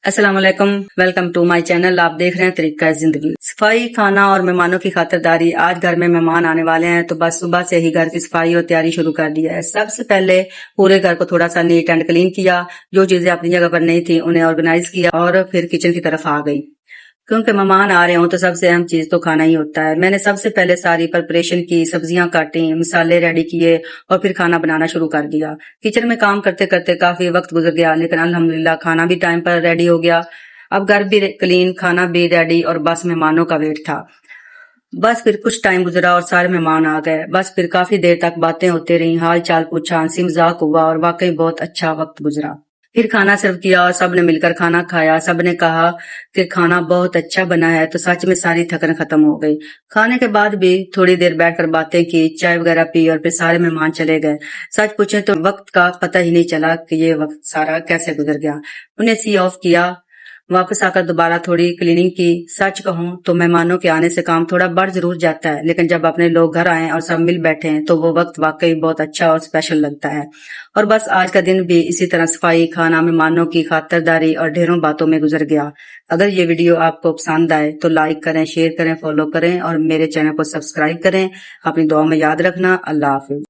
अस्सलाम वालेकुम, welcome to my channel. आप देख रहे हैं तरीका जिंदगी। सफाई, खाना और मेहमानों की खातिरदारी। आज घर में मेहमान आने वाले हैं तो बस सुबह से ही घर की सफाई और तैयारी शुरू कर दी है। सबसे पहले पूरे घर को थोड़ा सा नीट एंड क्लीन किया, जो चीजें अपनी जगह पर नहीं थी उन्हें ऑर्गेनाइज किया और फिर किचन की तरफ आ गई, क्योंकि मेहमान आ रहे हों तो सबसे अहम चीज तो खाना ही होता है। मैंने सबसे पहले सारी प्रिपरेशन की, सब्जियां काटी, मसाले रेडी किए और फिर खाना बनाना शुरू कर दिया। किचन में काम करते करते काफी वक्त गुजर गया, लेकिन अल्हम्दुलिल्लाह खाना भी टाइम पर रेडी हो गया। अब घर भी क्लीन, खाना भी रेडी और बस मेहमानों का वेट था। बस फिर कुछ टाइम गुजरा और सारे मेहमान आ गए। बस फिर काफी देर तक बातें होती रही, हाल चाल पूछा, हंसी मजाक हुआ और वाकई बहुत अच्छा वक्त गुजरा। फिर खाना सर्व किया और सबने मिलकर खाना खाया। सबने कहा कि खाना बहुत अच्छा बना है, तो सच में सारी थकन खत्म हो गई। खाने के बाद भी थोड़ी देर बैठकर बातें की, चाय वगैरह पी और फिर सारे मेहमान चले गए। सच पूछे तो वक्त का पता ही नहीं चला कि ये वक्त सारा कैसे गुजर गया। उन्हें सी ऑफ किया, वापस आकर दोबारा थोड़ी क्लीनिंग की। सच कहूं तो मेहमानों के आने से काम थोड़ा बढ़ जरूर जाता है, लेकिन जब अपने लोग घर आए और सब मिल बैठे हैं तो वो वक्त वाकई बहुत अच्छा और स्पेशल लगता है। और बस आज का दिन भी इसी तरह सफाई, खाना, मेहमानों की खातिरदारी और ढेरों बातों में गुजर गया। अगर ये वीडियो आपको पसंद आए तो लाइक करें, शेयर करें, फॉलो करें और मेरे चैनल को सब्सक्राइब करें। अपनी दुआ में याद रखना। अल्लाह हाफिज।